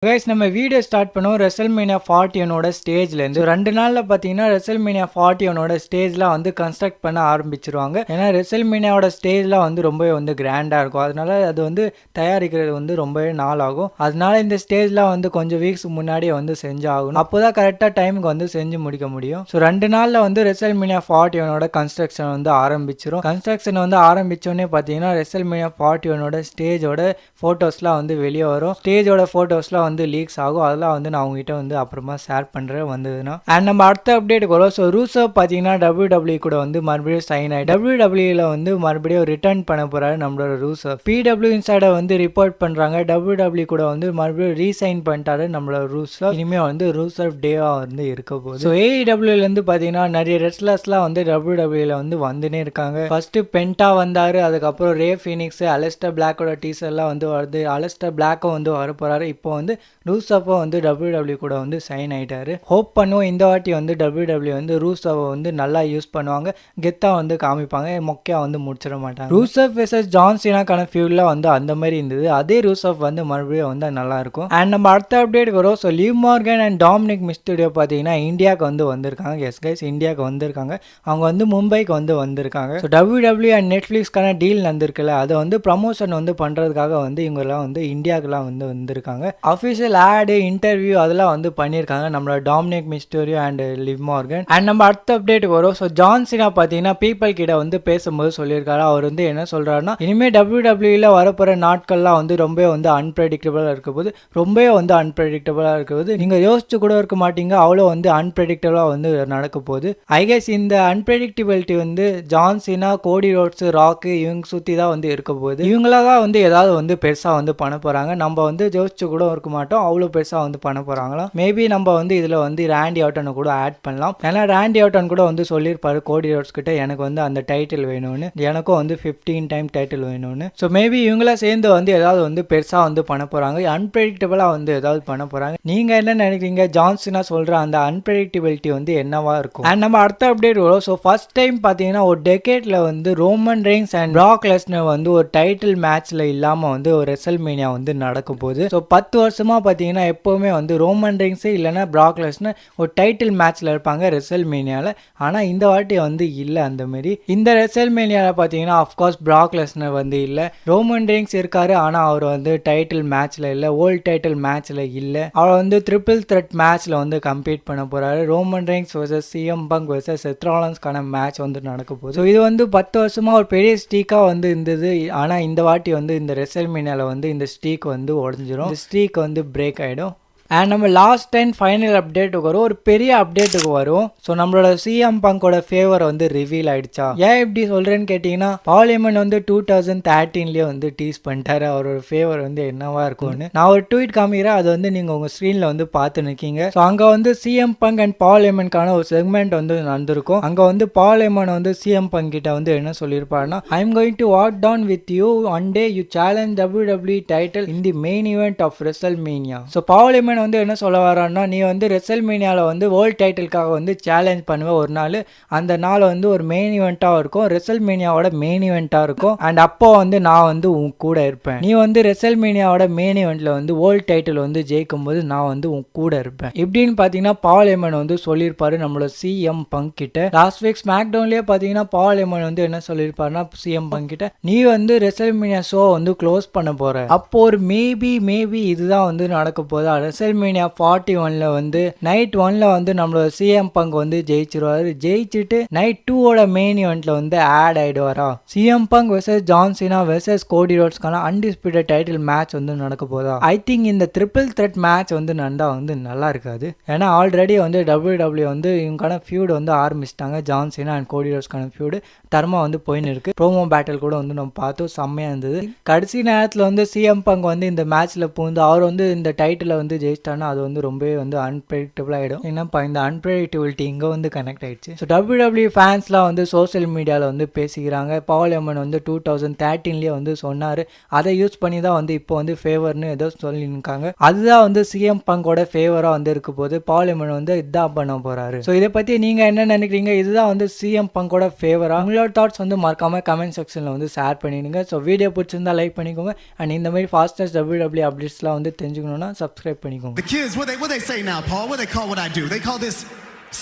Guys நம்ம video start பண்ணோம் WrestleMania 41 ஸ்டேஜ்லேருந்து 2 நாளில் பார்த்தீங்கன்னா ரெசல்மேனியா 41 ஸ்டேஜ்லாம் வந்து கன்ஸ்ட்ரக்ட் பண்ண ஆரம்பிச்சிருவாங்க. ஏன்னா ரெசல்மேனியாவோட ஸ்டேஜ்லாம் வந்து ரொம்பவே வந்து கிராண்டாக இருக்கும். அதனால அது வந்து தயாரிக்கிறது வந்து ரொம்பவே நாள் ஆகும். அதனால இந்த ஸ்டேஜ்லாம் வந்து கொஞ்சம் வீக்ஸ் முன்னாடியே வந்து செஞ்சாகணும். அப்போ தான் கரெக்டாக டைமுக்கு வந்து செஞ்சு முடிக்க முடியும். ஸோ 2 நாளில் வந்து ரெசல்மேனியா 41 கன்ஸ்ட்ரக்ஷன் வந்து ஆரம்பிச்சிடும். கன்ஸ்ட்ரக்ஷன் வந்து ஆரம்பித்தோடனே பார்த்தீங்கன்னா ரெசல்மேனியா 41 ஸ்டேஜோட ஃபோட்டோஸ்லாம் வந்து வெளியே வரும். ஸ்டேஜோட ஃபோட்டோஸ்லாம் வந்து லீக்ஸ் ஆகும். அதெல்லாம் வந்து நான் உங்ககிட்ட வந்து அப்புறமா ஷேர் பண்ணுறேன் வந்ததுன்னா. அண்ட் நம்ம அடுத்த அப்டேட்டுக்கு வரும். ஸோ ரூசவ் பார்த்தீங்கன்னா WWE கூட வந்து மறுபடியும் சைன் ஆகி WWEல வந்து மறுபடியும் ரிட்டர்ன் பண்ண போகிறாரு நம்மளோட ரூசவ். PW இன்சைடர் வந்து ரிப்போர்ட் பண்ணுறாங்க WWE கூட வந்து மறுபடியும் ரீசைன் பண்ணிட்டாரு நம்மளோட ரூசவ். இனிமேல் வந்து ரூசவ் டேவா வந்து இருக்க போகுது. ஸோ AEWலேருந்து பார்த்தீங்கன்னா நிறைய ரெஸ்லர்ஸ்லாம் வந்து WWEல வந்து வந்துனே இருக்காங்க. ஃபர்ஸ்ட் பென்டா வந்தார், அதுக்கப்புறம் ரே ஃபீனிக்ஸ், அலெஸ்டர் பிளாக்கோட டீசர்லாம் வந்து வருது. அலெஸ்டர் பிளாக்கும் வந்து வர போகிறாரு. இப்போ வந்து ரூசவ் வந்து WWE கூட வந்து சைன் ஆயிட்டாரு. ஹோப் பண்ணுவோம் இந்த வாட்டி வந்து WWE வந்து ரூசவ் வந்து நல்லா யூஸ் பண்ணுவாங்க, கெத்தா வந்து காமிப்பாங்க, மொக்கையா வந்து முடிச்சிட மாட்டாங்க. ரூசவ் வெர்சஸ் ஜான் சீனாக்கான ஃபியூல்லாம் வந்து அந்த மாதிரி இருந்தது. அதே ரூசவ் வந்து மறுபடியும் வந்து நல்லா இருக்கும். அண்ட் நம்ம அடுத்த அப்டேட் வரும். So live Morgan and Dominic Mysterio பார்த்தீங்கன்னா இந்தியாவுக்கு வந்து வந்திருக்காங்க. எஸ் கைஸ், இந்தியாவுக்கு வந்திருக்காங்க. அவங்க வந்து மும்பைக்கு வந்து வந்திருக்காங்க. ஸோ WWE அண்ட் நெட்ஃப்ளிக்ஸ்க்கான டீல் நடந்திருக்குல்ல, அதை வந்து ப்ரமோஷன் வந்து பண்ணுறதுக்காக வந்து இவங்கெல்லாம் வந்து இந்தியாவுக்குலாம் வந்து வந்திருக்காங்க. அஃபிஷியல் ஆடு, இன்டர்வியூ அதெல்லாம் வந்து பண்ணியிருக்காங்க நம்மளோட Dominic Mysterio and live Morgan. And நம்ம அடுத்த அப்டேட்டுக்கு வரும். ஸோ ஜான் சீனா பார்த்தீங்கன்னா பீப்பிள் கிட்ட வந்து பேசும்போது சொல்லியிருக்காரு. அவர் வந்து என்ன சொல்கிறாருன்னா, இனிமேல் WWEல வரப்போகிற நாட்கள்லாம் வந்து ரொம்ப வந்து அன்பிரடிக்டபிளாக இருக்க போது, ரொம்பவே வந்து அன்பிரடிக்டபிளாக இருக்குது. நீங்கள் யோசிச்சு கூட இருக்க மாட்டீங்க, அவ்வளோ வந்து அன்பிரடிக்டபிளாக வந்து நடக்க போகுது. ஐ கெஸ் இந்த அன்பிரடிக்டபிலிட்டி வந்து ஜான் சீனா, கோடி ரோட்ஸ், ராக்கு இவங்க சுற்றி தான் வந்து இருக்க போகுது. இவங்களா தான் வந்து ஏதாவது வந்து பெருசாக வந்து பண்ண போகிறாங்க. நம்ம வந்து யோசிச்சு கூட இருக்க மாட்டோம் அவ்வளோ பெருசாக வந்து பண்ண போகிறாங்களா. மேபி நம்ம வந்து இதில் வந்து ராண்டி ஆர்டனை கூட ஆட் பண்ணலாம். ஏன்னா ராண்டி ஆர்டன் கூட வந்து சொல்லியிருப்பாரு கோடி ரோட்ஸ் கிட்ட, எனக்கு வந்து அந்த டைட்டில் வேணும்னு, எனக்கும் வந்து 15 டைம் டைட்டில் வேணும்னு. ஸோ மேபி இவங்களாம் சேர்ந்து வந்து ஏதாவது வந்து பெருசாக வந்து பண்ண போகிறாங்க, அன்பிரடிக்டபிளாக வந்து ஏதாவது பண்ண போகிறாங்க. நீங்கள் என்ன நினைக்கிறீங்க? ஜான் சீனா சொல்கிற அந்த அன்பிரடிக்டபிலிட்டி வந்து என்னவா இருக்கும்? அண்ட் நம்ம அடுத்த அப்டேட் வரும். ஸோ ஃபர்ஸ்ட் டைம் பார்த்தீங்கன்னா ஒரு டெக்கேட்ல வந்து Roman Reigns and Prague Lesnar வந்து ஒரு டைட்டில் மேட்ச்ல இல்லாமல் வந்து ஒரு ரெசல்மேனியா வந்து நடக்கும் போது, ஸோ 10 வருஷமா பார்த்தீங்கன்னா எப்போவுமே வந்து ரோமன் ரெயின்ஸே இல்லைன்னா பிராக் லெஸ்னர் ஒரு டைட்டில் மேட்ச்ல இருப்பாங்க ரெசல்மேனியாவில். ஆனால் இந்த வாட்டி வந்து இல்லை அந்த மாதிரி. இந்த ரெசல்மேனியாவில் பார்த்தீங்கன்னா அஃப்கோர்ஸ் பிராக் லெஸ்னர் வந்து இல்லை, ரோமன் ரெயின்ஸ் இருக்காரு. ஆனால் அவர் வந்து டைட்டில் மேட்ச்ல இல்லை, வேர்ல்ட் டைட்டில் மேட்ச்ல இல்லை. அவர் வந்து ட்ரிபிள் த்ரெட் மேட்ச்ல வந்து கம்பீட் பண்ண போறாரு. Roman Reigns versus CM Punk versus Seth ராலன்ஸ்க்கான மேட்ச் வந்து நடக்க போகுது. ஸோ இது வந்து 10 வருஷமா ஒரு பெரிய ஸ்ட்ரீக்கா வந்து இருந்தது. ஆனால் இந்த வாட்டி வந்து இந்த ரெசல்மேனியாவில் வந்து இந்த ஸ்ட்ரீக் வந்து உடஞ்சிரும், இந்த ஸ்ட்ரீக் வந்து பிரேக் ஆகிடும். அண்ட் நம்ம லாஸ்ட் டைம் ஃபைனல் அப்டேட்டுக்கு வரும், ஒரு பெரிய அப்டேட்டுக்கு வரும். ஸோ நம்மளோட CM பங்கோட ஃபேவர் வந்து ரிவீல் ஆயிடுச்சா? ஏன் இப்படி சொல்கிறேன்னு கேட்டிங்கன்னா, பால் ஹேமன் வந்து 2013 வந்து டீஸ் பண்ணிட்டாரு அவரோட ஃபேவர் வந்து என்னவா இருக்கும்னு. நான் ஒரு ட்வீட் காமிக்கிறேன், அது வந்து நீங்கள் உங்கள் ஸ்க்ரீனில் வந்து பார்த்து நிற்கீங்க. ஸோ அங்கே வந்து CM பங்க் அண்ட் பால் ஹேமனுக்கான ஒரு செக்மெண்ட் வந்து நடந்திருக்கும். அங்கே வந்து பால் ஹேமன் வந்து CM பங்க் கிட்ட வந்து என்ன சொல்லியிருப்பாருன்னா, I am going to walk down with you one day you challenge WWE title in the main event of WrestleMania. So Paul Heyman வந்து என்ன சொல்ல வரான்னா, நீ வந்து ரெசல்மேனியாவில் வந்து வேர்ல்ட் டைட்டிலுக்காக வந்து சேலஞ்ச் பண்ணுவ ஒரு நாள், அந்த நாள் வந்து ஒரு மெயின் ஈவெண்ட்டாக இருக்கும், ரெசல்மேனியாவோட மெயின் ஈவெண்ட்டாக இருக்கும். அண்ட் அப்போ வந்து நான் வந்து உன் கூட இருப்பேன். நீ வந்து ரெசல்மேனியாவோட மெயின் ஈவெண்ட்டில் வந்து வேர்ல்ட் டைட்டில் வந்து ஜெயிக்கும் போது நான் வந்து உன் கூட இருப்பேன். இப்படின்னு பார்த்தீங்கன்னா பால் ஹேமன் வந்து சொல்லியிருப்பாரு நம்மளோட CM பங்க் கிட்ட. லாஸ்ட் வீக் ஸ்மாக் டவுன்லேயே பார்த்தீங்கன்னா பால் ஹேமன் வந்து என்ன சொல்லியிருப்பாருன்னா CM பங்க் கிட்ட, நீ வந்து ரெசல்மேனியா ஷோ வந்து க்ளோஸ் பண்ண போற, அப்போ ஒரு மேபி இதுதான் வந்து நடக்க போதா, ரெசல்மேனியா 41ல வந்து நைட் 1ல வந்து நம்மளோட CM பங்க் வந்து ஜெயிச்சிருவாரு, ஜெயிச்சுட்டு நைட் 2ஓட மெயின் ஈவெண்ட்ல வந்து ஆட் ஆயிடுவாரா. CM Punk versus John Cena versus Cody ரோட்ஸ்க்கான அன்டிஸ்பியூட்டட் டைட்டில் மேட்ச் வந்து நடக்க போதா. ஐ திங்க் இந்த ட்ரிபிள் த்ரெட் மேட்ச் வந்து நடந்தா வந்து நல்லா இருக்காது. ஏன்னா ஆல்ரெடி வந்து WWE வந்து இவங்கான ஃபியூட் வந்து ஆரம்பிச்சிட்டாங்க. ஜான் சீனா அண்ட் கோடி ரோட்ஸ்க்கான ஃபியூடு தரமா வந்து போயின்னு இருக்கு. ப்ரோமோ பேட்டில் கூட வந்து நம்ம பார்த்தோம், செம்மையா இருந்தது. கடைசி நேரத்தில் வந்து CM பங்க் வந்து இந்த மேட்ச்ல பூந்து அவர் வந்து இந்த டைட்டிலை வந்து ஜெயிச்சு ஜெயிச்சிட்டானா அது வந்து ரொம்பவே வந்து அன்பிரடிக்டபிள் ஆகிடும். என்னப்பா இந்த அன்பிரடிக்டபிலிட்டி இங்கே வந்து கனெக்ட் ஆயிடுச்சு. ஸோ WWE ஃபேன்ஸ்லாம் வந்து சோஷியல் மீடியாவில் வந்து பேசிக்கிறாங்க. பால் எமன் வந்து 2013 வந்து சொன்னார், அதை யூஸ் பண்ணி தான் வந்து இப்போ வந்து ஃபேவர்னு ஏதோ சொல்லியிருக்காங்க. அதுதான் வந்து சிஎம் பங்கோட ஃபேவராக வந்து இருக்க போது பால் எமன் வந்து இதான் பண்ண போகிறாரு. ஸோ இதை பற்றி நீங்கள் என்ன நினைக்கிறீங்க? இதுதான் வந்து சிஎம் பங்கோட ஃபேவரா? உங்களோட தாட்ஸ் வந்து மறக்காம கமெண்ட் செக்ஷனில் வந்து ஷேர் பண்ணிடுங்க. ஸோ வீடியோ பிடிச்சிருந்தா லைக் பண்ணிக்கோங்க. அண்ட் இந்த மாதிரி ஃபாஸ்டஸ்ட் WWE அப்டேட்ஸ்லாம் வந்து தெரிஞ்சுக்கணும்னா சப்ஸ்கிரைப் பண்ணிக்கோங்க. The kids, what they say now, Paul? What they call what I do? They call this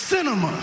cinema.